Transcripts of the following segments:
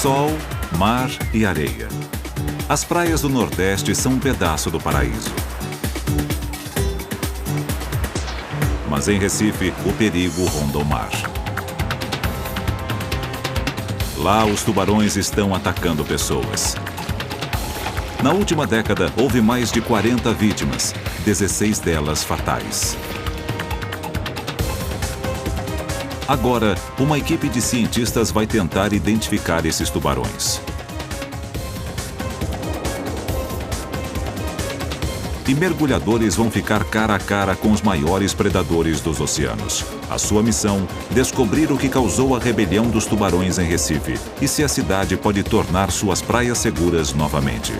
Sol, mar e areia. As praias do Nordeste são um pedaço do paraíso. Mas em Recife, o perigo ronda o mar. Lá, os tubarões estão atacando pessoas. Na última década, houve mais de 40 vítimas, 16 delas fatais. Agora, uma equipe de cientistas vai tentar identificar esses tubarões. E mergulhadores vão ficar cara a cara com os maiores predadores dos oceanos. A sua missão, descobrir o que causou a rebelião dos tubarões em Recife e se a cidade pode tornar suas praias seguras novamente.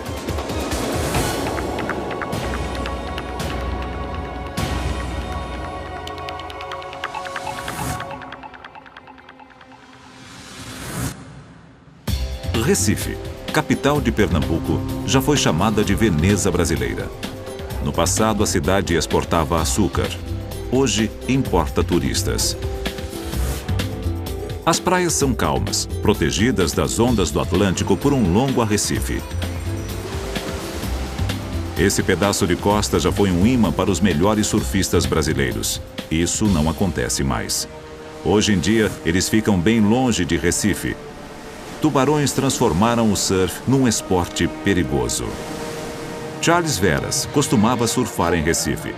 Recife, capital de Pernambuco, já foi chamada de Veneza brasileira. No passado, a cidade exportava açúcar. Hoje, importa turistas. As praias são calmas, protegidas das ondas do Atlântico por um longo arrecife. Esse pedaço de costa já foi um imã para os melhores surfistas brasileiros. Isso não acontece mais. Hoje em dia, eles ficam bem longe de Recife. Tubarões transformaram o surf num esporte perigoso. Charles Veras costumava surfar em Recife.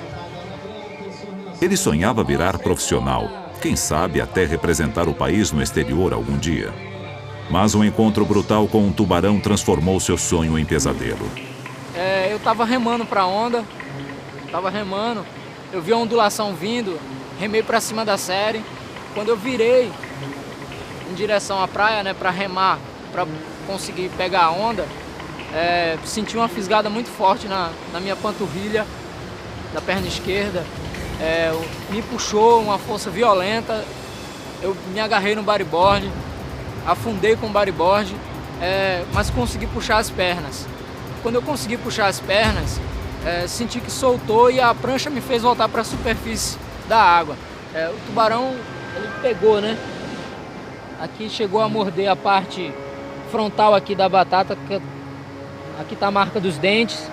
Ele sonhava virar profissional, quem sabe até representar o país no exterior algum dia. Mas um encontro brutal com um tubarão transformou seu sonho em pesadelo. Eu estava remando para a onda, eu vi a ondulação vindo, remei para cima da série. Quando eu virei em direção à praia, né, para remar, para conseguir pegar a onda, senti uma fisgada muito forte na minha panturrilha, da perna esquerda. Me puxou uma força violenta, eu me agarrei no bodyboard, afundei com o bodyboard, mas consegui puxar as pernas. Quando eu consegui puxar as pernas, senti que soltou e a prancha me fez voltar para a superfície da água. O tubarão, ele pegou, né? Aqui chegou a morder a parte frontal aqui da batata, aqui está a marca dos dentes.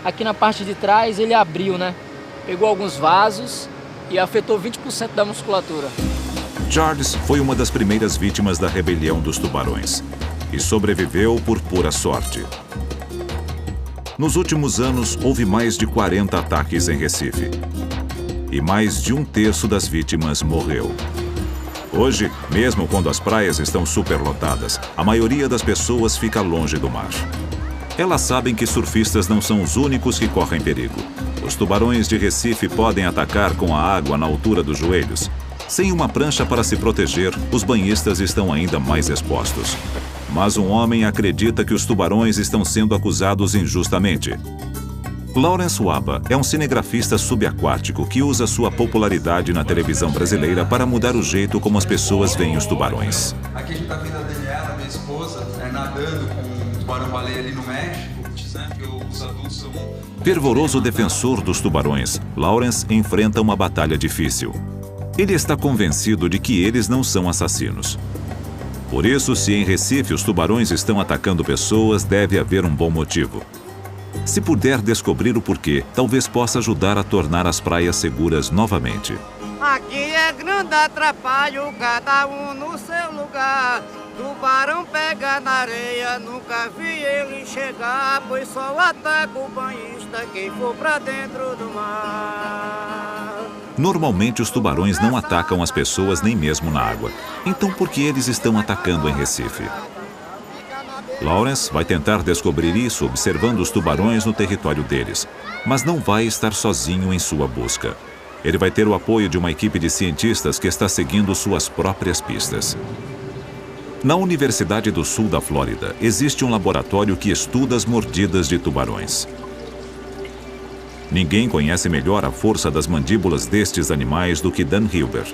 Aqui na parte de trás ele abriu, né? Pegou alguns vasos e afetou 20% da musculatura. Charles foi uma das primeiras vítimas da rebelião dos tubarões e sobreviveu por pura sorte. Nos últimos anos, houve mais de 40 ataques em Recife e mais de 1/3 das vítimas morreu. Hoje, mesmo quando as praias estão superlotadas, a maioria das pessoas fica longe do mar. Elas sabem que surfistas não são os únicos que correm perigo. Os tubarões de Recife podem atacar com a água na altura dos joelhos. Sem uma prancha para se proteger, os banhistas estão ainda mais expostos. Mas um homem acredita que os tubarões estão sendo acusados injustamente. Lawrence Waba é um cinegrafista subaquático que usa sua popularidade na televisão brasileira para mudar o jeito como as pessoas veem os tubarões. Aqui a gente está vendo a Daniela, minha esposa, nadando com um tubarão-baleia ali no México, né, que os adultos são... Fervoroso defensor dos tubarões, Lawrence enfrenta uma batalha difícil. Ele está convencido de que eles não são assassinos. Por isso, se em Recife os tubarões estão atacando pessoas, deve haver um bom motivo. Se puder descobrir o porquê, talvez possa ajudar a tornar as praias seguras novamente. Aqui é grande atrapalho, cada um no seu lugar. Tubarão pega na areia, nunca vi ele chegar, pois só ataca o banhista quem for pra dentro do mar. Normalmente os tubarões não atacam as pessoas nem mesmo na água. Então por que eles estão atacando em Recife? Lawrence vai tentar descobrir isso observando os tubarões no território deles, mas não vai estar sozinho em sua busca. Ele vai ter o apoio de uma equipe de cientistas que está seguindo suas próprias pistas. Na Universidade do Sul da Flórida, existe um laboratório que estuda as mordidas de tubarões. Ninguém conhece melhor a força das mandíbulas destes animais do que Dan Hilber.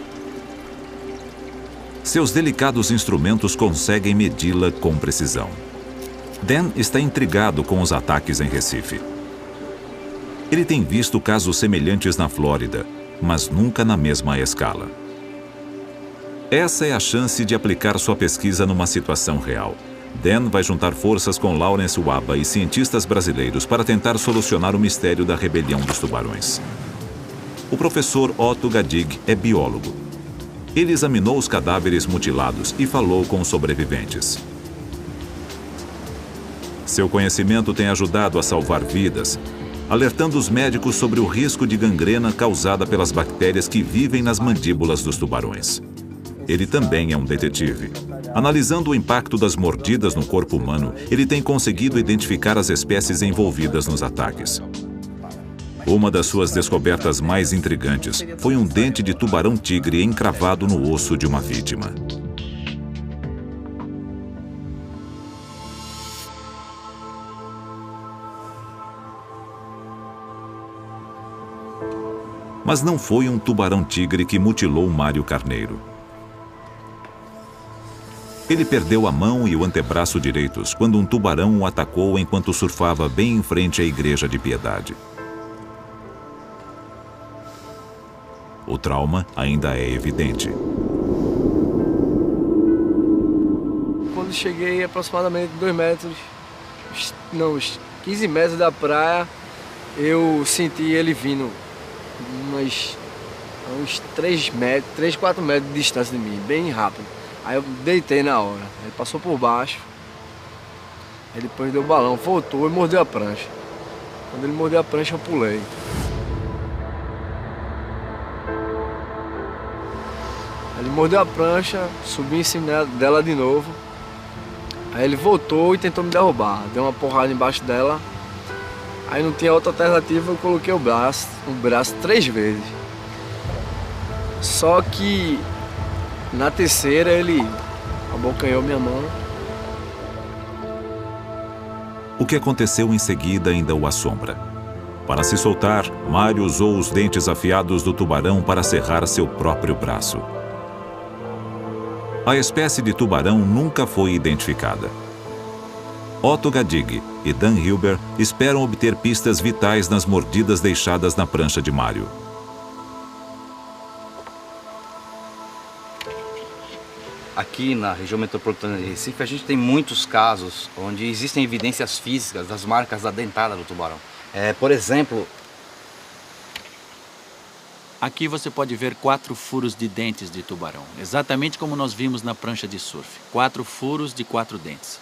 Seus delicados instrumentos conseguem medi-la com precisão. Dan está intrigado com os ataques em Recife. Ele tem visto casos semelhantes na Flórida, mas nunca na mesma escala. Essa é a chance de aplicar sua pesquisa numa situação real. Dan vai juntar forças com Lawrence Waba e cientistas brasileiros para tentar solucionar o mistério da rebelião dos tubarões. O professor Otto Gadig é biólogo. Ele examinou os cadáveres mutilados e falou com os sobreviventes. Seu conhecimento tem ajudado a salvar vidas, alertando os médicos sobre o risco de gangrena causada pelas bactérias que vivem nas mandíbulas dos tubarões. Ele também é um detetive. Analisando o impacto das mordidas no corpo humano, ele tem conseguido identificar as espécies envolvidas nos ataques. Uma das suas descobertas mais intrigantes foi um dente de tubarão-tigre encravado no osso de uma vítima. Mas não foi um tubarão-tigre que mutilou Mário Carneiro. Ele perdeu a mão e o antebraço direitos quando um tubarão o atacou enquanto surfava bem em frente à Igreja de Piedade. O trauma ainda é evidente. Quando cheguei aproximadamente 2 metros, não, uns 15 metros da praia, eu senti ele vindo uns 3, 4 metros de distância de mim, bem rápido. Aí eu deitei na hora, ele passou por baixo, aí depois deu o balão, voltou e mordeu a prancha. Quando ele mordeu a prancha, eu pulei. Ele mordeu a prancha, subi em cima dela de novo, aí ele voltou e tentou me derrubar, deu uma porrada embaixo dela, aí não tinha outra alternativa, eu coloquei o braço 3 vezes. Só que na terceira ele abocanhou minha mão. O que aconteceu em seguida ainda o assombra. Para se soltar, Mário usou os dentes afiados do tubarão para serrar seu próprio braço. A espécie de tubarão nunca foi identificada. Otto Gadig e Dan Hilber esperam obter pistas vitais nas mordidas deixadas na prancha de Mário. Aqui na região metropolitana de Recife, a gente tem muitos casos onde existem evidências físicas das marcas da dentada do tubarão. Por exemplo, aqui você pode ver 4 furos de dentes de tubarão, exatamente como nós vimos na prancha de surf. 4 furos de 4 dentes.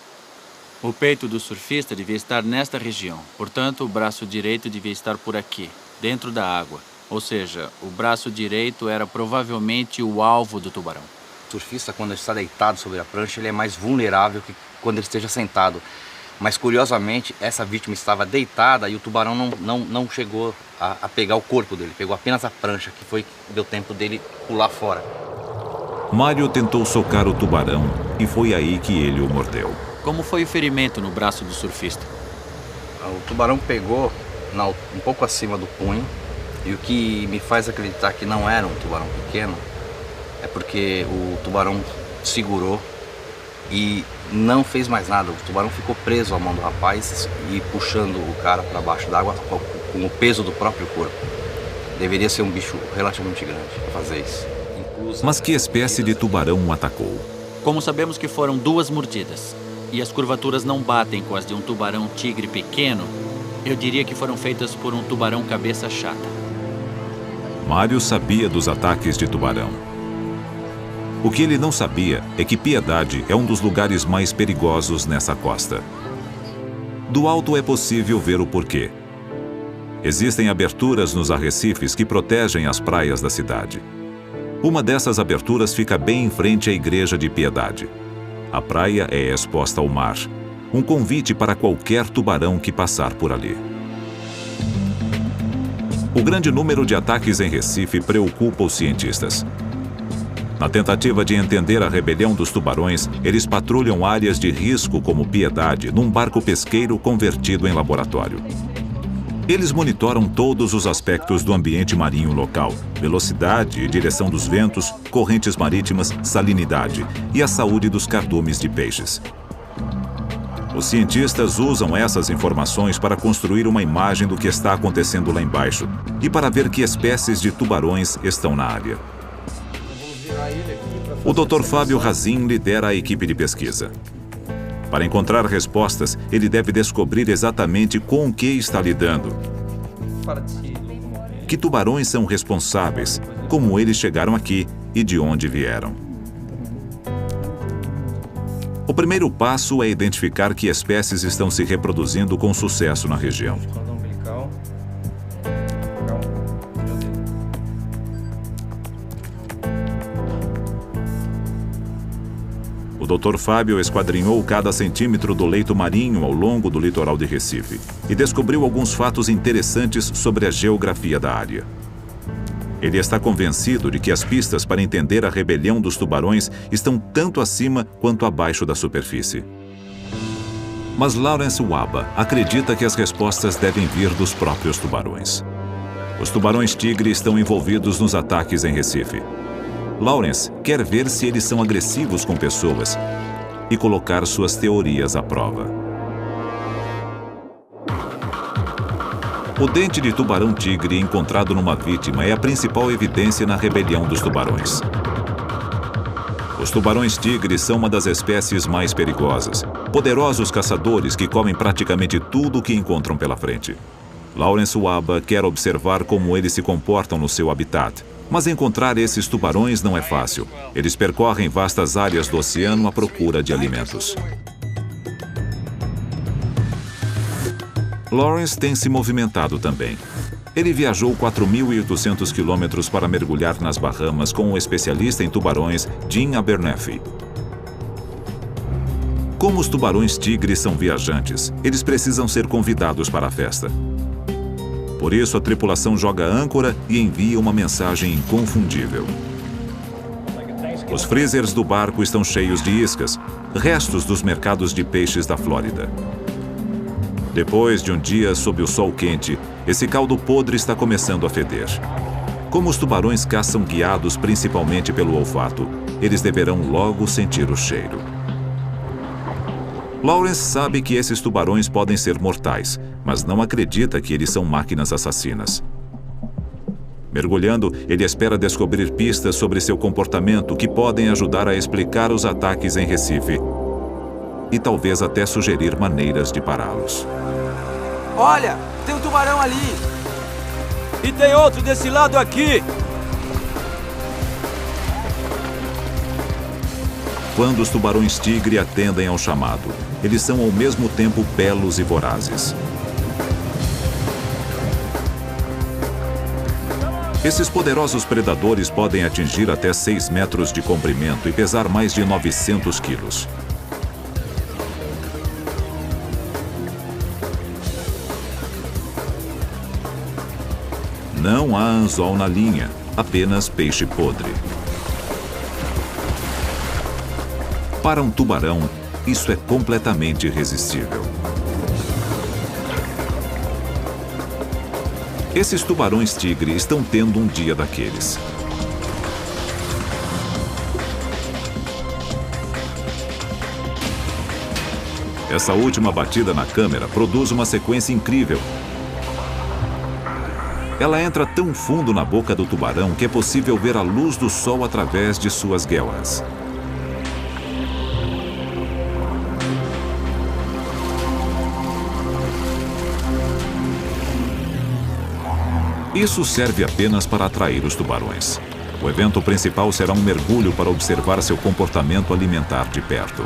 O peito do surfista devia estar nesta região, portanto o braço direito devia estar por aqui, dentro da água. Ou seja, o braço direito era provavelmente o alvo do tubarão. O surfista, quando está deitado sobre a prancha, ele é mais vulnerável que quando ele esteja sentado. Mas, curiosamente, essa vítima estava deitada e o tubarão não chegou a pegar o corpo dele. Pegou apenas a prancha, que deu tempo dele pular fora. Mário tentou socar o tubarão e foi aí que ele o mordeu. Como foi o ferimento no braço do surfista? O tubarão pegou um pouco acima do punho. E o que me faz acreditar que não era um tubarão pequeno é porque o tubarão segurou e não fez mais nada. O tubarão ficou preso à mão do rapaz e puxando o cara para baixo d'água com o peso do próprio corpo. Deveria ser um bicho relativamente grande para fazer isso. Mas que espécie de tubarão o atacou? Como sabemos que foram 2 mordidas e as curvaturas não batem com as de um tubarão-tigre pequeno, eu diria que foram feitas por um tubarão cabeça chata. Mário sabia dos ataques de tubarão. O que ele não sabia é que Piedade é um dos lugares mais perigosos nessa costa. Do alto é possível ver o porquê. Existem aberturas nos arrecifes que protegem as praias da cidade. Uma dessas aberturas fica bem em frente à Igreja de Piedade. A praia é exposta ao mar, um convite para qualquer tubarão que passar por ali. O grande número de ataques em Recife preocupa os cientistas. Na tentativa de entender a rebelião dos tubarões, eles patrulham áreas de risco como Piedade num barco pesqueiro convertido em laboratório. Eles monitoram todos os aspectos do ambiente marinho local: velocidade e direção dos ventos, correntes marítimas, salinidade e a saúde dos cardumes de peixes. Os cientistas usam essas informações para construir uma imagem do que está acontecendo lá embaixo e para ver que espécies de tubarões estão na área. O Dr. Fábio Razin lidera a equipe de pesquisa. Para encontrar respostas, ele deve descobrir exatamente com o que está lidando. Que tubarões são responsáveis, como eles chegaram aqui e de onde vieram. O primeiro passo é identificar que espécies estão se reproduzindo com sucesso na região. O Dr. Fábio esquadrinhou cada centímetro do leito marinho ao longo do litoral de Recife e descobriu alguns fatos interessantes sobre a geografia da área. Ele está convencido de que as pistas para entender a rebelião dos tubarões estão tanto acima quanto abaixo da superfície. Mas Lawrence Waba acredita que as respostas devem vir dos próprios tubarões. Os tubarões-tigre estão envolvidos nos ataques em Recife. Lawrence quer ver se eles são agressivos com pessoas e colocar suas teorias à prova. O dente de tubarão-tigre encontrado numa vítima é a principal evidência na rebelião dos tubarões. Os tubarões-tigre são uma das espécies mais perigosas, poderosos caçadores que comem praticamente tudo o que encontram pela frente. Lawrence Waba quer observar como eles se comportam no seu habitat. Mas encontrar esses tubarões não é fácil. Eles percorrem vastas áreas do oceano à procura de alimentos. Lawrence tem se movimentado também. Ele viajou 4.800 quilômetros para mergulhar nas Bahamas com o especialista em tubarões Jim Abernethy. Como os tubarões-tigre são viajantes, eles precisam ser convidados para a festa. Por isso, a tripulação joga âncora e envia uma mensagem inconfundível. Os freezers do barco estão cheios de iscas, restos dos mercados de peixes da Flórida. Depois de um dia sob o sol quente, esse caldo podre está começando a feder. Como os tubarões caçam guiados principalmente pelo olfato, eles deverão logo sentir o cheiro. Lawrence sabe que esses tubarões podem ser mortais, mas não acredita que eles são máquinas assassinas. Mergulhando, ele espera descobrir pistas sobre seu comportamento que podem ajudar a explicar os ataques em Recife e talvez até sugerir maneiras de pará-los. Olha, tem um tubarão ali! E tem outro desse lado aqui! Quando os tubarões-tigre atendem ao chamado, eles são ao mesmo tempo belos e vorazes. Esses poderosos predadores podem atingir até 6 metros de comprimento e pesar mais de 900 quilos. Não há anzol na linha, apenas peixe podre. Para um tubarão, isso é completamente irresistível. Esses tubarões-tigre estão tendo um dia daqueles. Essa última batida na câmera produz uma sequência incrível. Ela entra tão fundo na boca do tubarão que é possível ver a luz do sol através de suas guelras. Isso serve apenas para atrair os tubarões. O evento principal será um mergulho para observar seu comportamento alimentar de perto.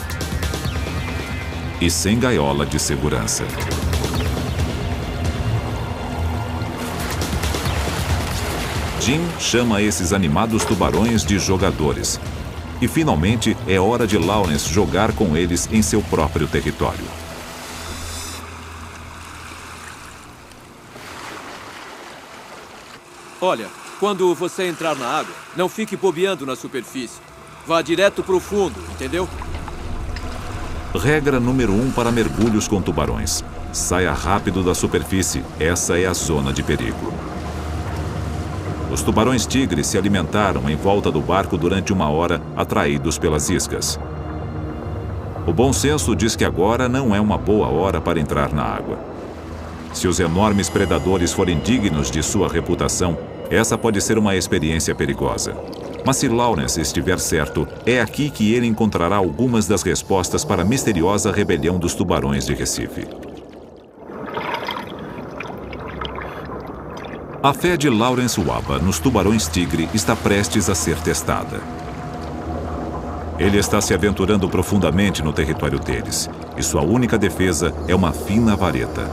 E sem gaiola de segurança. Jim chama esses animados tubarões de jogadores. E finalmente é hora de Lawrence jogar com eles em seu próprio território. Olha, quando você entrar na água, não fique bobeando na superfície. Vá direto para o fundo, entendeu? Regra número 1 para mergulhos com tubarões. Saia rápido da superfície, essa é a zona de perigo. Os tubarões-tigre se alimentaram em volta do barco durante 1 hora, atraídos pelas iscas. O bom senso diz que agora não é uma boa hora para entrar na água. Se os enormes predadores forem dignos de sua reputação, essa pode ser uma experiência perigosa. Mas se Lawrence estiver certo, é aqui que ele encontrará algumas das respostas para a misteriosa rebelião dos tubarões de Recife. A fé de Lawrence Waba nos tubarões-tigre está prestes a ser testada. Ele está se aventurando profundamente no território deles, e sua única defesa é uma fina vareta.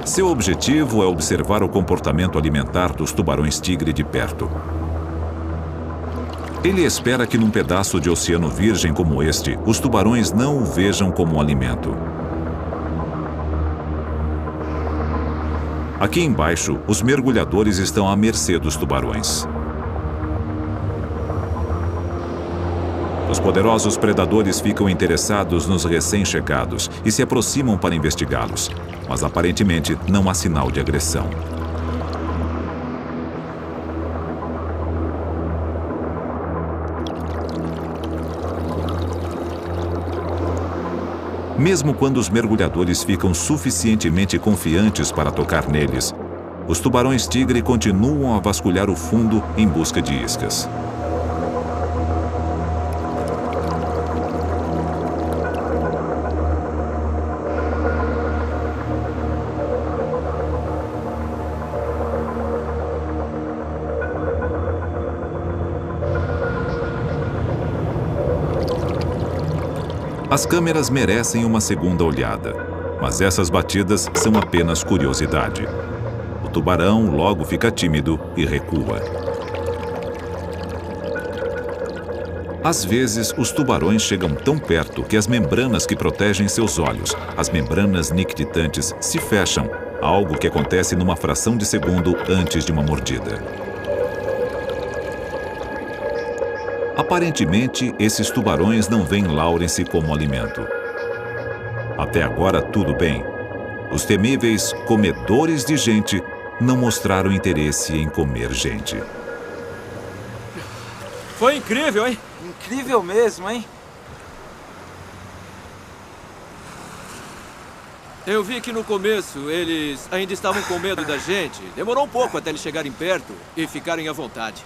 Seu objetivo é observar o comportamento alimentar dos tubarões-tigre de perto. Ele espera que num pedaço de oceano virgem como este, os tubarões não o vejam como um alimento. Aqui embaixo, os mergulhadores estão à mercê dos tubarões. Os poderosos predadores ficam interessados nos recém-chegados e se aproximam para investigá-los, mas aparentemente não há sinal de agressão. Mesmo quando os mergulhadores ficam suficientemente confiantes para tocar neles, os tubarões-tigre continuam a vasculhar o fundo em busca de iscas. As câmeras merecem uma segunda olhada, mas essas batidas são apenas curiosidade. O tubarão logo fica tímido e recua. Às vezes, os tubarões chegam tão perto que as membranas que protegem seus olhos, as membranas nictitantes, se fecham, algo que acontece numa fração de segundo antes de uma mordida. Aparentemente, esses tubarões não veem Lawrence como alimento. Até agora, tudo bem. Os temíveis comedores de gente não mostraram interesse em comer gente. Foi incrível, hein? Incrível mesmo, hein? Eu vi que no começo eles ainda estavam com medo da gente. Demorou um pouco até eles chegarem perto e ficarem à vontade.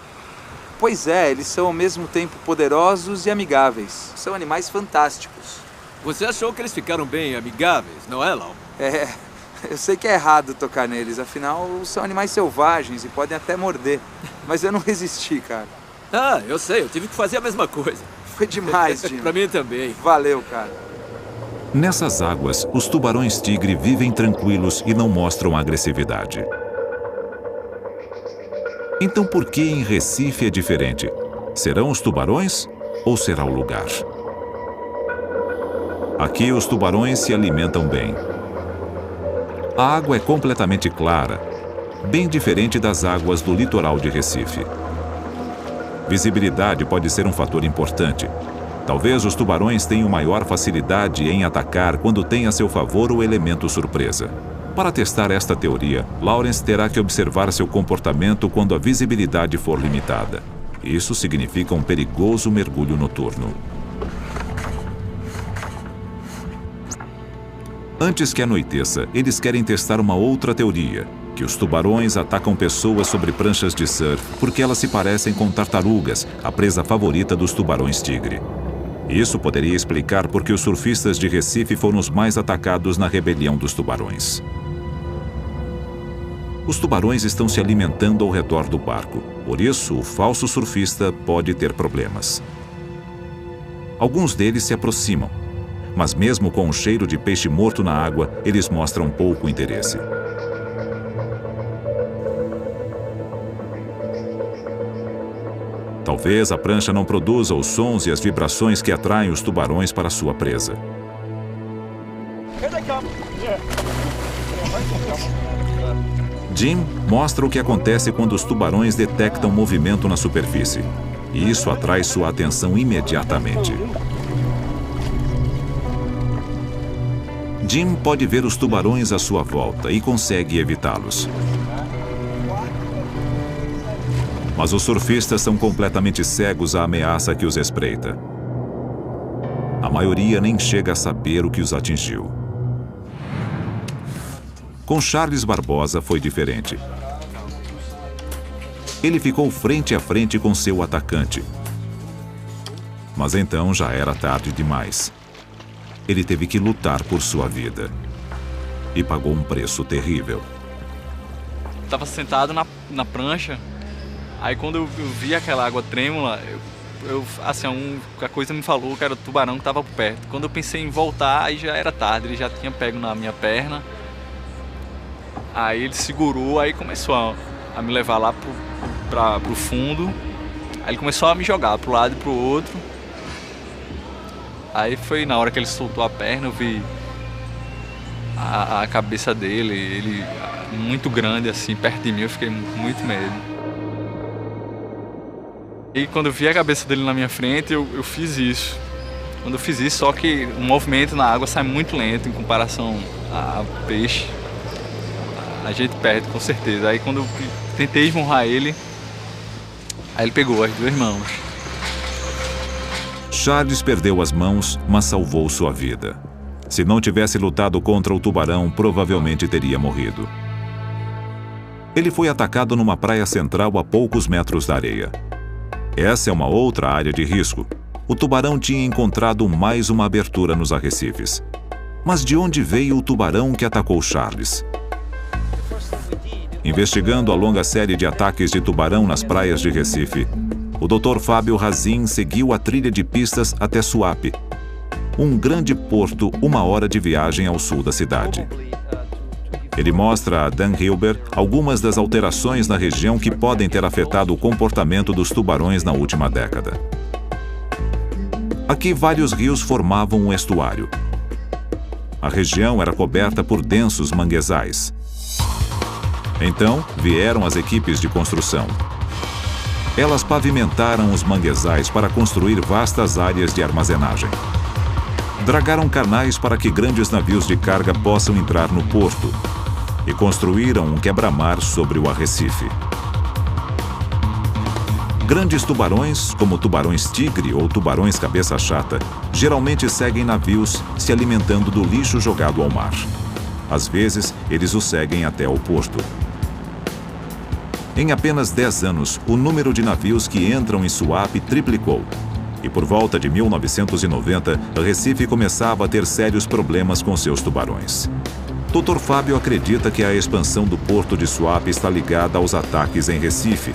Pois é, eles são ao mesmo tempo poderosos e amigáveis. São animais fantásticos. Você achou que eles ficaram bem amigáveis, não é, Lau? É, eu sei que é errado tocar neles, afinal são animais selvagens e podem até morder. Mas eu não resisti, cara. Ah, eu sei, eu tive que fazer a mesma coisa. Foi demais, Jim. Pra mim também. Valeu, cara. Nessas águas, os tubarões-tigre vivem tranquilos e não mostram agressividade. Então por que em Recife é diferente? Serão os tubarões ou será o lugar? Aqui os tubarões se alimentam bem. A água é completamente clara, bem diferente das águas do litoral de Recife. Visibilidade pode ser um fator importante. Talvez os tubarões tenham maior facilidade em atacar quando têm a seu favor o elemento surpresa. Para testar esta teoria, Lawrence terá que observar seu comportamento quando a visibilidade for limitada. Isso significa um perigoso mergulho noturno. Antes que anoiteça, eles querem testar uma outra teoria, que os tubarões atacam pessoas sobre pranchas de surf porque elas se parecem com tartarugas, a presa favorita dos tubarões-tigre. Isso poderia explicar por que os surfistas de Recife foram os mais atacados na rebelião dos tubarões. Os tubarões estão se alimentando ao redor do barco, por isso o falso surfista pode ter problemas. Alguns deles se aproximam, mas mesmo com o cheiro de peixe morto na água, eles mostram pouco interesse. Talvez a prancha não produza os sons e as vibrações que atraem os tubarões para sua presa. Jim mostra o que acontece quando os tubarões detectam movimento na superfície. E isso atrai sua atenção imediatamente. Jim pode ver os tubarões à sua volta e consegue evitá-los. Mas os surfistas são completamente cegos à ameaça que os espreita. A maioria nem chega a saber o que os atingiu. Com Charles Barbosa foi diferente. Ele ficou frente a frente com seu atacante. Mas então já era tarde demais. Ele teve que lutar por sua vida. E pagou um preço terrível. Estava sentado na prancha, aí quando eu vi aquela água trêmula, a coisa me falou que era o tubarão que estava perto. Quando eu pensei em voltar, aí já era tarde, ele já tinha pego na minha perna. Aí ele segurou, aí começou a me levar lá pro fundo. Aí ele começou a me jogar pro lado e pro outro. Aí foi na hora que ele soltou a perna, eu vi a cabeça dele, ele muito grande assim, perto de mim, eu fiquei com muito medo. E quando eu vi a cabeça dele na minha frente, eu fiz isso. Quando eu fiz isso, só que o movimento na água sai muito lento em comparação a peixe. A gente perde, com certeza. Aí quando eu tentei esmurrar ele, aí ele pegou as duas mãos. Charles perdeu as mãos, mas salvou sua vida. Se não tivesse lutado contra o tubarão, provavelmente teria morrido. Ele foi atacado numa praia central a poucos metros da areia. Essa é uma outra área de risco. O tubarão tinha encontrado mais uma abertura nos arrecifes. Mas de onde veio o tubarão que atacou Charles? Investigando a longa série de ataques de tubarão nas praias de Recife, o Dr. Fábio Razin seguiu a trilha de pistas até Suape, um grande porto 1 hora de viagem ao sul da cidade. Ele mostra a Dan Hilber algumas das alterações na região que podem ter afetado o comportamento dos tubarões na última década. Aqui vários rios formavam um estuário. A região era coberta por densos manguezais. Então vieram as equipes de construção. Elas pavimentaram os manguezais para construir vastas áreas de armazenagem. Dragaram canais para que grandes navios de carga possam entrar no porto e construíram um quebra-mar sobre o arrecife. Grandes tubarões, como tubarões-tigre ou tubarões cabeça-chata, geralmente seguem navios se alimentando do lixo jogado ao mar. Às vezes, eles o seguem até o porto. Em apenas 10 anos, o número de navios que entram em Suape triplicou. E por volta de 1990, Recife começava a ter sérios problemas com seus tubarões. Dr. Fábio acredita que a expansão do porto de Suape está ligada aos ataques em Recife,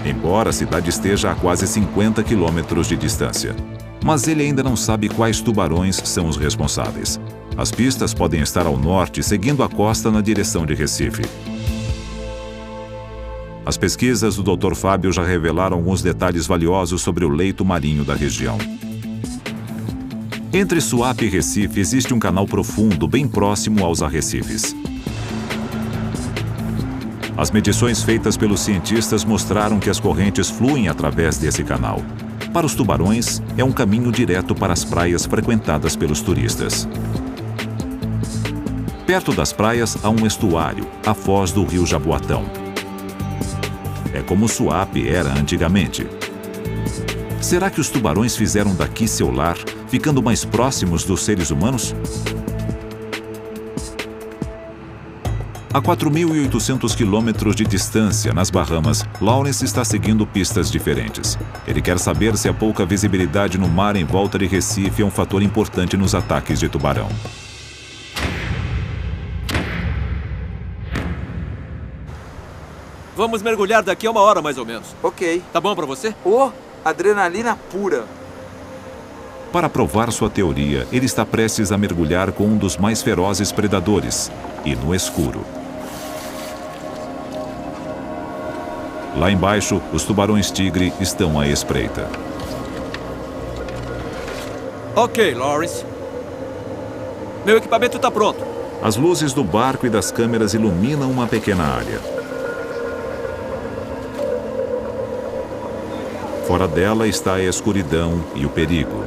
embora a cidade esteja a quase 50 quilômetros de distância. Mas ele ainda não sabe quais tubarões são os responsáveis. As pistas podem estar ao norte, seguindo a costa na direção de Recife. As pesquisas do Dr. Fábio já revelaram alguns detalhes valiosos sobre o leito marinho da região. Entre Suape e Recife existe um canal profundo bem próximo aos arrecifes. As medições feitas pelos cientistas mostraram que as correntes fluem através desse canal. Para os tubarões, é um caminho direto para as praias frequentadas pelos turistas. Perto das praias há um estuário, a foz do rio Jaboatão. É como Suape era antigamente. Será que os tubarões fizeram daqui seu lar, ficando mais próximos dos seres humanos? A 4.800 quilômetros de distância, nas Bahamas, Lawrence está seguindo pistas diferentes. Ele quer saber se a pouca visibilidade no mar em volta de Recife é um fator importante nos ataques de tubarão. Vamos mergulhar daqui a 1 hora, mais ou menos. Ok. Tá bom pra você? Adrenalina pura. Para provar sua teoria, ele está prestes a mergulhar com um dos mais ferozes predadores, e no escuro. Lá embaixo, os tubarões-tigre estão à espreita. Ok, Lawrence. Meu equipamento está pronto. As luzes do barco e das câmeras iluminam uma pequena área. Fora dela está a escuridão e o perigo.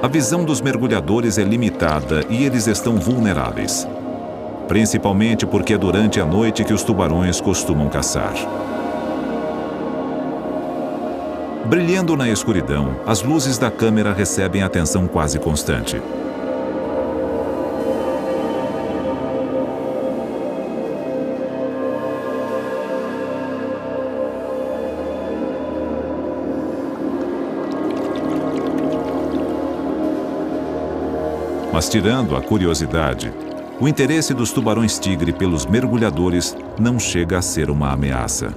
A visão dos mergulhadores é limitada e eles estão vulneráveis. Principalmente porque é durante a noite que os tubarões costumam caçar. Brilhando na escuridão, as luzes da câmera recebem atenção quase constante. Mas tirando a curiosidade, o interesse dos tubarões-tigre pelos mergulhadores não chega a ser uma ameaça.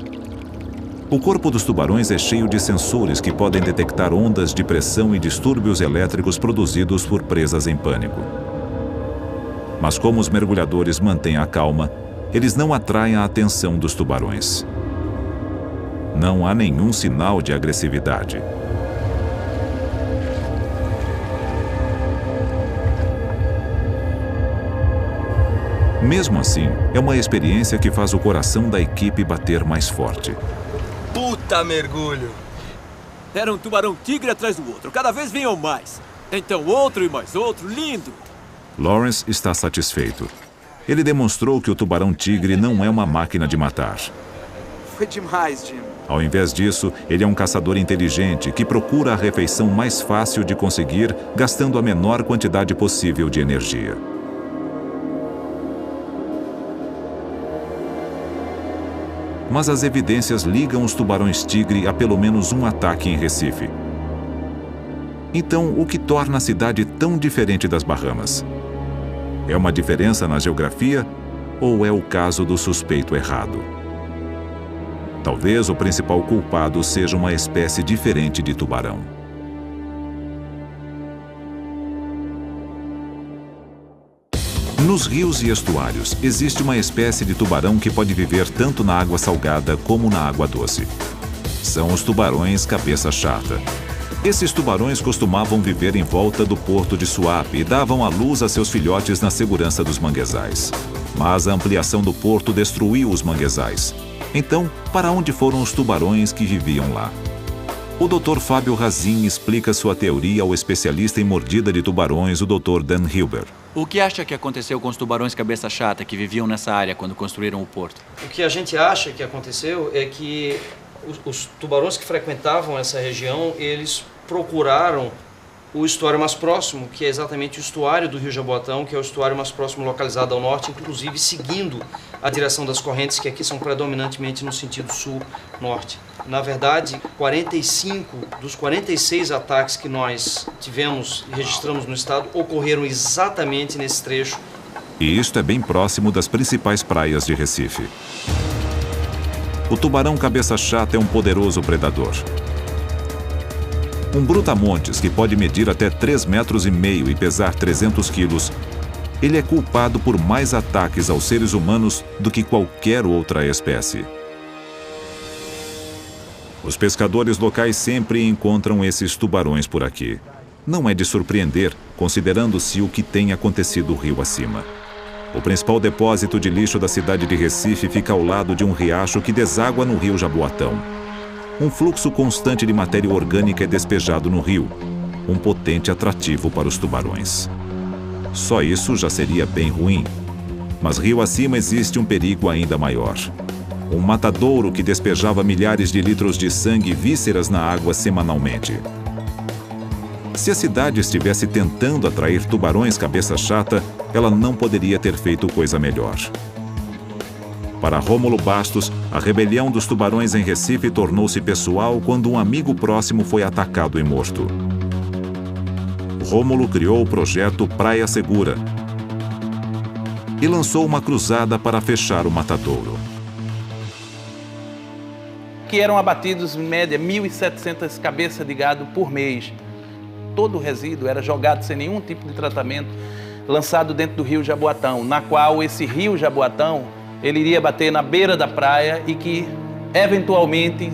O corpo dos tubarões é cheio de sensores que podem detectar ondas de pressão e distúrbios elétricos produzidos por presas em pânico. Mas como os mergulhadores mantêm a calma, eles não atraem a atenção dos tubarões. Não há nenhum sinal de agressividade. Mesmo assim, é uma experiência que faz o coração da equipe bater mais forte. Puta mergulho! Era um tubarão-tigre atrás do outro. Cada vez vinham mais. Então outro e mais outro. Lindo! Lawrence está satisfeito. Ele demonstrou que o tubarão-tigre não é uma máquina de matar. Foi demais, Jim. Ao invés disso, ele é um caçador inteligente que procura a refeição mais fácil de conseguir, gastando a menor quantidade possível de energia. Mas as evidências ligam os tubarões-tigre a pelo menos um ataque em Recife. Então, o que torna a cidade tão diferente das Bahamas? É uma diferença na geografia ou é o caso do suspeito errado? Talvez o principal culpado seja uma espécie diferente de tubarão. Nos rios e estuários, existe uma espécie de tubarão que pode viver tanto na água salgada como na água doce. São os tubarões cabeça chata. Esses tubarões costumavam viver em volta do porto de Suape e davam à luz a seus filhotes na segurança dos manguezais. Mas a ampliação do porto destruiu os manguezais. Então, para onde foram os tubarões que viviam lá? O Dr. Fábio Razin explica sua teoria ao especialista em mordida de tubarões, o Dr. Dan Hilber. O que acha que aconteceu com os tubarões cabeça chata que viviam nessa área quando construíram o porto? O que a gente acha que aconteceu é que os tubarões que frequentavam essa região, eles procuraram o estuário mais próximo, que é exatamente o estuário do Rio Jaboatão, que é o estuário mais próximo localizado ao norte, inclusive seguindo a direção das correntes, que aqui são predominantemente no sentido sul-norte. Na verdade, 45 dos 46 ataques que nós tivemos e registramos no estado ocorreram exatamente nesse trecho. E isto é bem próximo das principais praias de Recife. O tubarão cabeça chata é um poderoso predador. Um brutamontes que pode medir até 3,5 metros e pesar 300 quilos, ele é culpado por mais ataques aos seres humanos do que qualquer outra espécie. Os pescadores locais sempre encontram esses tubarões por aqui. Não é de surpreender, considerando-se o que tem acontecido rio acima. O principal depósito de lixo da cidade de Recife fica ao lado de um riacho que deságua no rio Jaboatão. Um fluxo constante de matéria orgânica é despejado no rio, um potente atrativo para os tubarões. Só isso já seria bem ruim. Mas rio acima existe um perigo ainda maior. Um matadouro que despejava milhares de litros de sangue e vísceras na água semanalmente. Se a cidade estivesse tentando atrair tubarões cabeça chata, ela não poderia ter feito coisa melhor. Para Rômulo Bastos, a rebelião dos tubarões em Recife tornou-se pessoal quando um amigo próximo foi atacado e morto. Rômulo criou o projeto Praia Segura e lançou uma cruzada para fechar o matadouro. Que eram abatidos, em média, 1.700 cabeças de gado por mês. Todo o resíduo era jogado sem nenhum tipo de tratamento, lançado dentro do rio Jaboatão, na qual esse rio Jaboatão ele iria bater na beira da praia e que, eventualmente,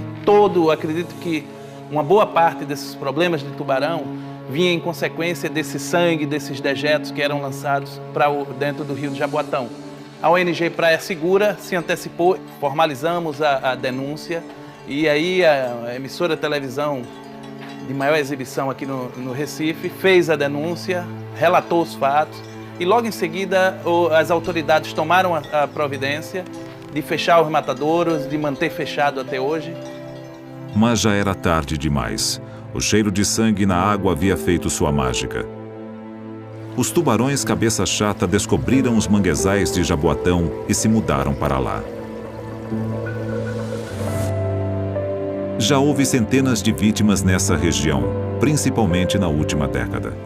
acredito que uma boa parte desses problemas de tubarão vinha em consequência desse sangue, desses dejetos que eram lançados para dentro do rio Jaboatão. A ONG Praia Segura se antecipou, formalizamos a denúncia e aí a emissora de televisão de maior exibição aqui no Recife fez a denúncia, relatou os fatos e logo em seguida as autoridades tomaram a providência de fechar os matadouros, de manter fechado até hoje. Mas já era tarde demais. O cheiro de sangue na água havia feito sua mágica. Os tubarões cabeça chata descobriram os manguezais de Jaboatão e se mudaram para lá. Já houve centenas de vítimas nessa região, principalmente na última década.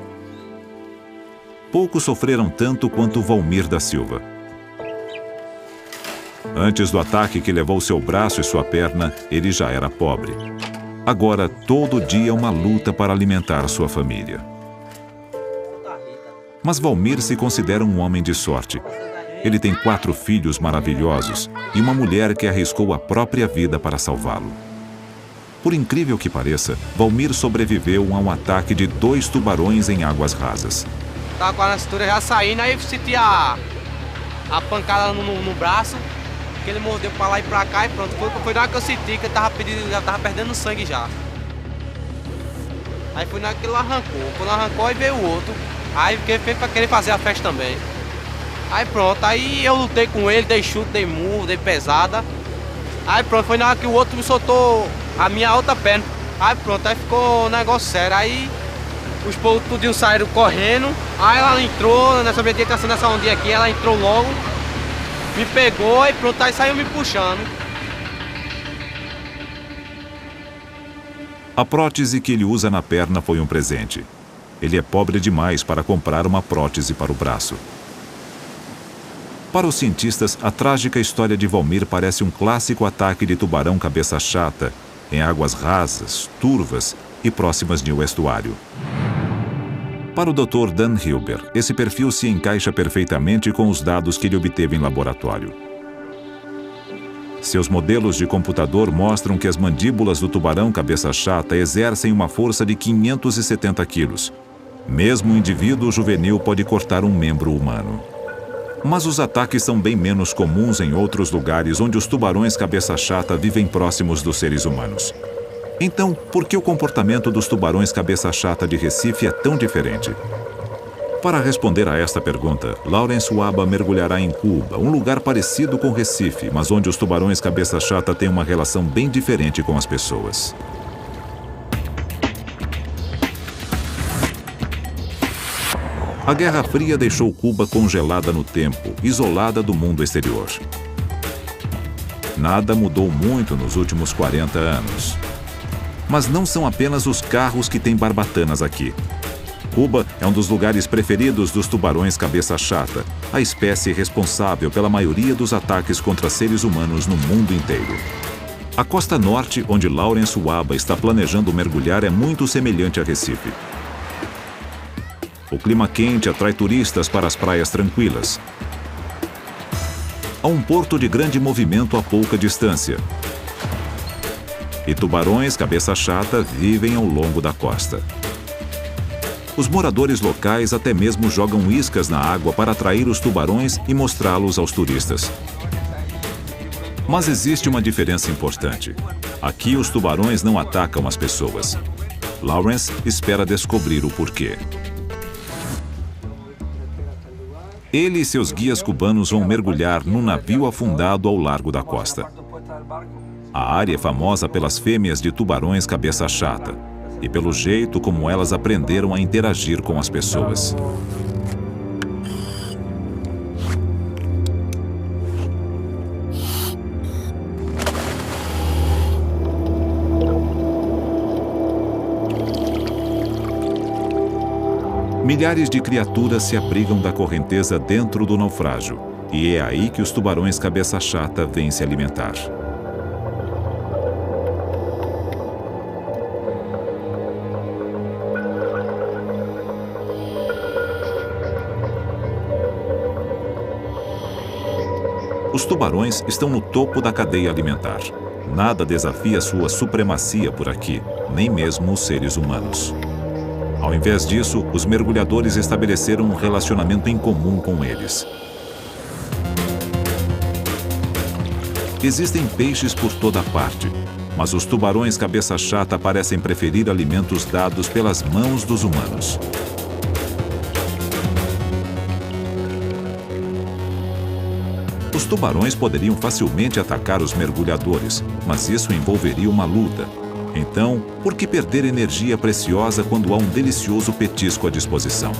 Poucos sofreram tanto quanto Valmir da Silva. Antes do ataque que levou seu braço e sua perna, ele já era pobre. Agora, todo dia uma luta para alimentar sua família. Mas Valmir se considera um homem de sorte. Ele tem 4 filhos maravilhosos e uma mulher que arriscou a própria vida para salvá-lo. Por incrível que pareça, Valmir sobreviveu a um ataque de 2 tubarões em águas rasas. Tava com a cintura já saindo, aí senti a pancada no braço, que ele mordeu pra lá e pra cá e pronto. Foi na hora que eu senti que ele já tava perdendo sangue já. Aí foi na hora que ele arrancou. Quando arrancou, aí veio o outro. Aí fez pra querer fazer a festa também. Aí pronto, aí eu lutei com ele, dei chute, dei murro, dei pesada. Aí pronto, foi na hora que o outro me soltou a minha outra perna. Aí pronto, aí ficou um negócio sério. Aí os povos tudinho saíram correndo. Aí ela entrou, nessa meditação, nessa ondinha aqui, ela entrou logo, me pegou e pronto, aí saiu me puxando. A prótese que ele usa na perna foi um presente. Ele é pobre demais para comprar uma prótese para o braço. Para os cientistas, a trágica história de Valmir parece um clássico ataque de tubarão cabeça chata em águas rasas, turvas e próximas de um estuário. Para o Dr. Dan Hilber, esse perfil se encaixa perfeitamente com os dados que ele obteve em laboratório. Seus modelos de computador mostram que as mandíbulas do tubarão cabeça chata exercem uma força de 570 quilos. Mesmo um indivíduo juvenil pode cortar um membro humano. Mas os ataques são bem menos comuns em outros lugares onde os tubarões cabeça chata vivem próximos dos seres humanos. Então, por que o comportamento dos tubarões cabeça chata de Recife é tão diferente? Para responder a esta pergunta, Lawrence Waba mergulhará em Cuba, um lugar parecido com Recife, mas onde os tubarões cabeça chata têm uma relação bem diferente com as pessoas. A Guerra Fria deixou Cuba congelada no tempo, isolada do mundo exterior. Nada mudou muito nos últimos 40 anos. Mas não são apenas os carros que têm barbatanas aqui. Cuba é um dos lugares preferidos dos tubarões cabeça chata, a espécie responsável pela maioria dos ataques contra seres humanos no mundo inteiro. A costa norte, onde Lawrence Waba está planejando mergulhar, é muito semelhante a Recife. O clima quente atrai turistas para as praias tranquilas. Há um porto de grande movimento a pouca distância. E tubarões cabeça chata vivem ao longo da costa. Os moradores locais até mesmo jogam iscas na água para atrair os tubarões e mostrá-los aos turistas. Mas existe uma diferença importante. Aqui os tubarões não atacam as pessoas. Lawrence espera descobrir o porquê. Ele e seus guias cubanos vão mergulhar num navio afundado ao largo da costa. A área é famosa pelas fêmeas de tubarões cabeça chata e pelo jeito como elas aprenderam a interagir com as pessoas. Milhares de criaturas se abrigam da correnteza dentro do naufrágio, e é aí que os tubarões cabeça chata vêm se alimentar. Os tubarões estão no topo da cadeia alimentar. Nada desafia sua supremacia por aqui, nem mesmo os seres humanos. Ao invés disso, os mergulhadores estabeleceram um relacionamento em comum com eles. Existem peixes por toda parte, mas os tubarões cabeça chata parecem preferir alimentos dados pelas mãos dos humanos. Os tubarões poderiam facilmente atacar os mergulhadores, mas isso envolveria uma luta. Então, por que perder energia preciosa quando há um delicioso petisco à disposição?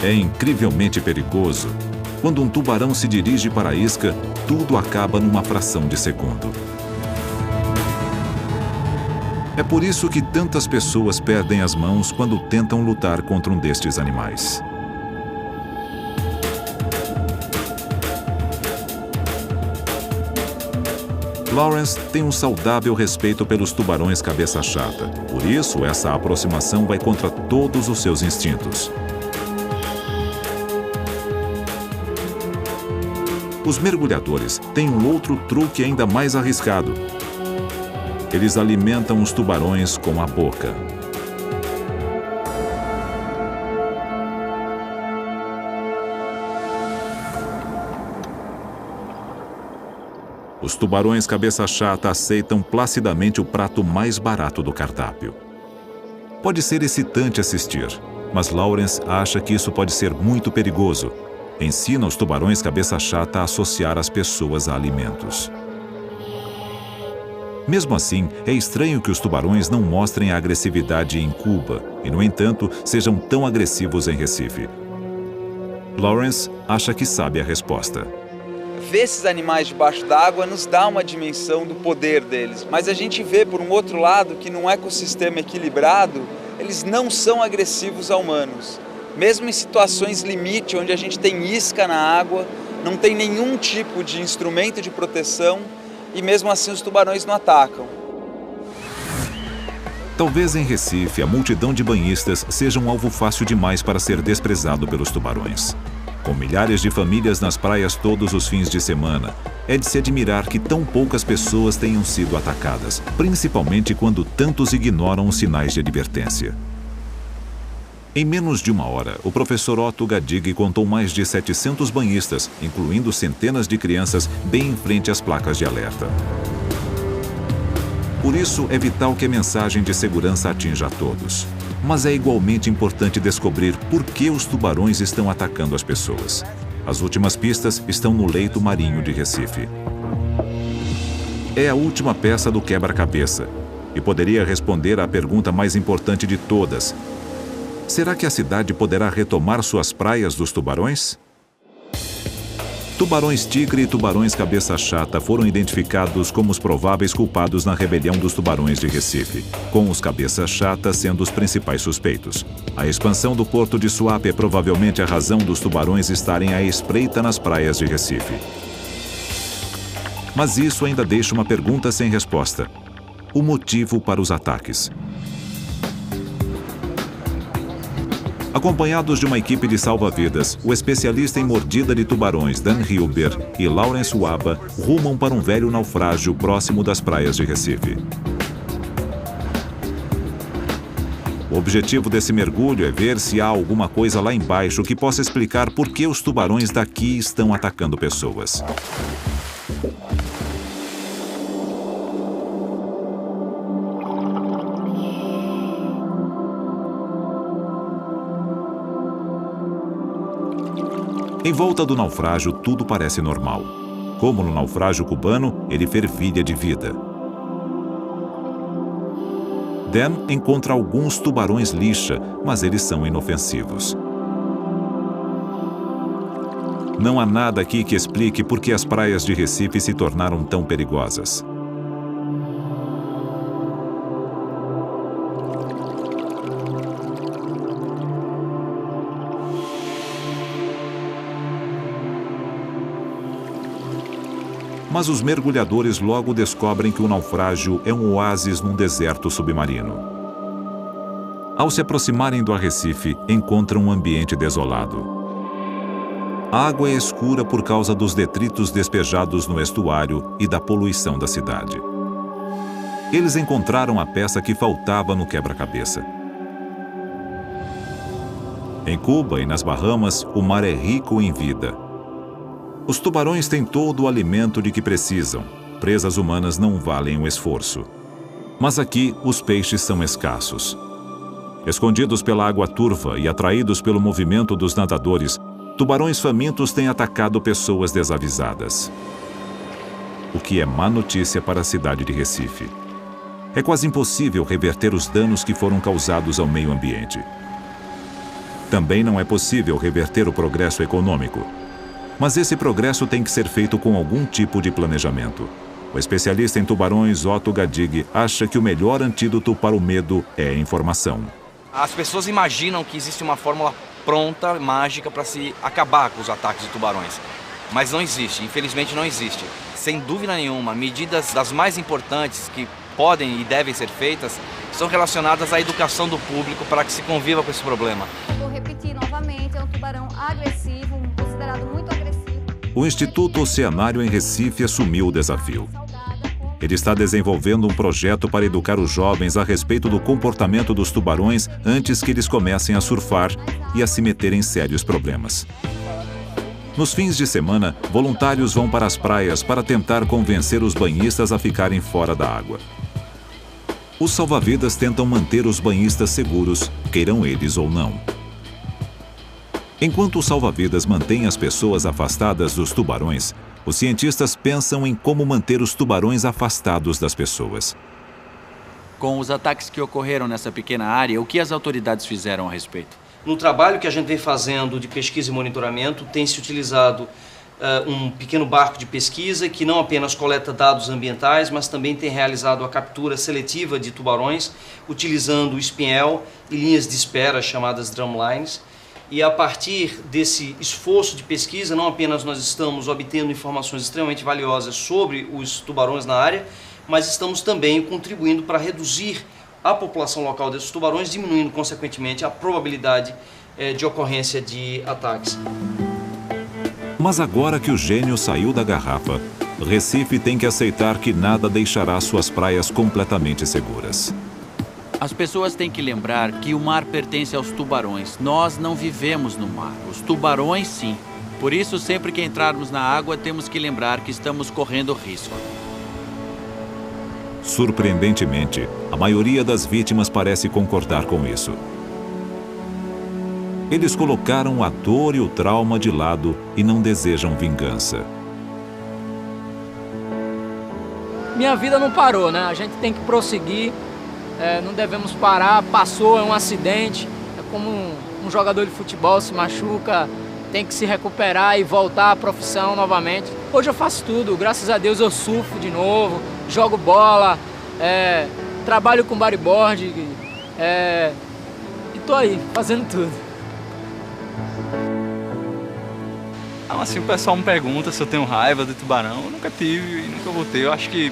É incrivelmente perigoso. Quando um tubarão se dirige para a isca, tudo acaba numa fração de segundo. É por isso que tantas pessoas perdem as mãos quando tentam lutar contra um destes animais. Lawrence tem um saudável respeito pelos tubarões cabeça chata. Por isso, essa aproximação vai contra todos os seus instintos. Os mergulhadores têm um outro truque ainda mais arriscado. Eles alimentam os tubarões com a boca. Os tubarões cabeça chata aceitam placidamente o prato mais barato do cardápio. Pode ser excitante assistir, mas Lawrence acha que isso pode ser muito perigoso. Ensina os tubarões cabeça chata a associar as pessoas a alimentos. Mesmo assim, é estranho que os tubarões não mostrem a agressividade em Cuba e, no entanto, sejam tão agressivos em Recife. Lawrence acha que sabe a resposta. Ver esses animais debaixo d'água nos dá uma dimensão do poder deles, mas a gente vê, por um outro lado, que num ecossistema equilibrado, eles não são agressivos a humanos. Mesmo em situações limite, onde a gente tem isca na água, não tem nenhum tipo de instrumento de proteção e mesmo assim os tubarões não atacam. Talvez em Recife a multidão de banhistas seja um alvo fácil demais para ser desprezado pelos tubarões. Com milhares de famílias nas praias todos os fins de semana, é de se admirar que tão poucas pessoas tenham sido atacadas, principalmente quando tantos ignoram os sinais de advertência. Em menos de uma hora, o professor Otto Gadig contou mais de 700 banhistas, incluindo centenas de crianças, bem em frente às placas de alerta. Por isso, é vital que a mensagem de segurança atinja a todos. Mas é igualmente importante descobrir por que os tubarões estão atacando as pessoas. As últimas pistas estão no leito marinho de Recife. É a última peça do quebra-cabeça e poderia responder à pergunta mais importante de todas. Será que a cidade poderá retomar suas praias dos tubarões? Tubarões tigre e tubarões cabeça chata foram identificados como os prováveis culpados na rebelião dos tubarões de Recife, com os cabeça chata sendo os principais suspeitos. A expansão do porto de Suape é provavelmente a razão dos tubarões estarem à espreita nas praias de Recife. Mas isso ainda deixa uma pergunta sem resposta: o motivo para os ataques. Acompanhados de uma equipe de salva-vidas, o especialista em mordida de tubarões Dan Hilber e Lawrence Waba rumam para um velho naufrágio próximo das praias de Recife. O objetivo desse mergulho é ver se há alguma coisa lá embaixo que possa explicar por que os tubarões daqui estão atacando pessoas. Em volta do naufrágio, tudo parece normal. Como no naufrágio cubano, ele fervilha de vida. Dan encontra alguns tubarões lixa, mas eles são inofensivos. Não há nada aqui que explique por que as praias de Recife se tornaram tão perigosas. Mas os mergulhadores logo descobrem que o naufrágio é um oásis num deserto submarino. Ao se aproximarem do arrecife, encontram um ambiente desolado. A água é escura por causa dos detritos despejados no estuário e da poluição da cidade. Eles encontraram a peça que faltava no quebra-cabeça. Em Cuba e nas Bahamas, o mar é rico em vida. Os tubarões têm todo o alimento de que precisam. Presas humanas não valem o esforço. Mas aqui, os peixes são escassos. Escondidos pela água turva e atraídos pelo movimento dos nadadores, tubarões famintos têm atacado pessoas desavisadas. O que é má notícia para a cidade de Recife. É quase impossível reverter os danos que foram causados ao meio ambiente. Também não é possível reverter o progresso econômico. Mas esse progresso tem que ser feito com algum tipo de planejamento. O especialista em tubarões, Otto Gadig, acha que o melhor antídoto para o medo é a informação. As pessoas imaginam que existe uma fórmula pronta, mágica, para se acabar com os ataques de tubarões. Mas não existe, infelizmente não existe. Sem dúvida nenhuma, medidas das mais importantes que podem e devem ser feitas são relacionadas à educação do público para que se conviva com esse problema. Vou repetir novamente, é um tubarão agressivo, considerado muito agressivo. O Instituto Oceanário em Recife assumiu o desafio. Ele está desenvolvendo um projeto para educar os jovens a respeito do comportamento dos tubarões antes que eles comecem a surfar e a se meter em sérios problemas. Nos fins de semana, voluntários vão para as praias para tentar convencer os banhistas a ficarem fora da água. Os salva-vidas tentam manter os banhistas seguros, queiram eles ou não. Enquanto os salva-vidas mantêm as pessoas afastadas dos tubarões, os cientistas pensam em como manter os tubarões afastados das pessoas. Com os ataques que ocorreram nessa pequena área, o que as autoridades fizeram a respeito? No trabalho que a gente vem fazendo de pesquisa e monitoramento, tem se utilizado um pequeno barco de pesquisa que não apenas coleta dados ambientais, mas também tem realizado a captura seletiva de tubarões, utilizando o espinhel e linhas de espera, chamadas drumlines. E a partir desse esforço de pesquisa, não apenas nós estamos obtendo informações extremamente valiosas sobre os tubarões na área, mas estamos também contribuindo para reduzir a população local desses tubarões, diminuindo, consequentemente, a probabilidade de ocorrência de ataques. Mas agora que o gênio saiu da garrafa, Recife tem que aceitar que nada deixará suas praias completamente seguras. As pessoas têm que lembrar que o mar pertence aos tubarões. Nós não vivemos no mar. Os tubarões, sim. Por isso, sempre que entrarmos na água, temos que lembrar que estamos correndo risco. Surpreendentemente, a maioria das vítimas parece concordar com isso. Eles colocaram a dor e o trauma de lado e não desejam vingança. Minha vida não parou, né? A gente tem que prosseguir, não devemos parar. Passou, é um acidente, é como um jogador de futebol se machuca, tem que se recuperar e voltar à profissão novamente. Hoje eu faço tudo, graças a Deus eu surfo de novo, jogo bola, trabalho com bodyboard e tô aí, fazendo tudo. Assim, o pessoal me pergunta se eu tenho raiva do tubarão. Eu nunca tive e nunca vou ter. Eu acho que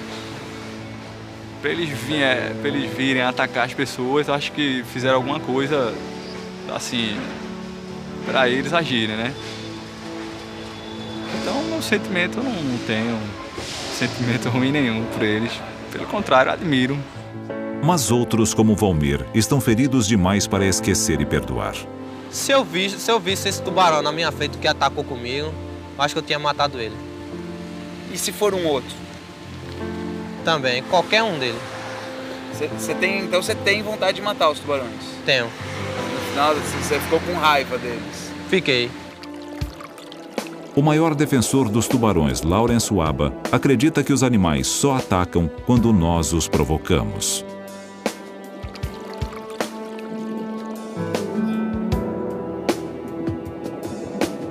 pra eles virem atacar as pessoas, eu acho que fizeram alguma coisa, assim, pra eles agirem, né? Então, meu sentimento, eu não tenho sentimento ruim nenhum por eles. Pelo contrário, admiro. Mas outros, como Valmir, estão feridos demais para esquecer e perdoar. Se eu visse esse tubarão na minha frente que atacou comigo, acho que eu tinha matado ele. E se for um outro? Também, qualquer um deles. Então você tem vontade de matar os tubarões? Tenho. No final, você ficou com raiva deles? Fiquei. O maior defensor dos tubarões, Lawrence Waba, acredita que os animais só atacam quando nós os provocamos.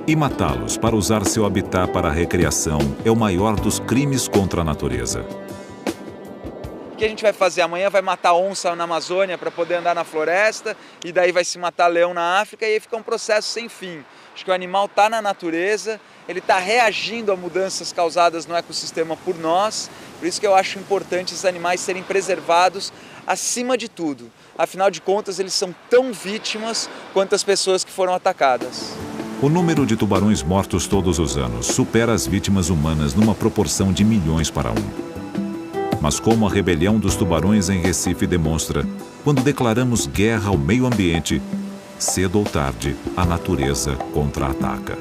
E matá-los para usar seu habitat para a recreação é o maior dos crimes contra a natureza. O que a gente vai fazer? Amanhã vai matar onça na Amazônia para poder andar na floresta, e daí vai se matar leão na África, e aí fica um processo sem fim. Acho que o animal está na natureza, ele está reagindo a mudanças causadas no ecossistema por nós, por isso que eu acho importante esses animais serem preservados acima de tudo. Afinal de contas, eles são tão vítimas quanto as pessoas que foram atacadas. O número de tubarões mortos todos os anos supera as vítimas humanas numa proporção de milhões para 1. Mas como a rebelião dos tubarões em Recife demonstra, quando declaramos guerra ao meio ambiente, cedo ou tarde, a natureza contra-ataca.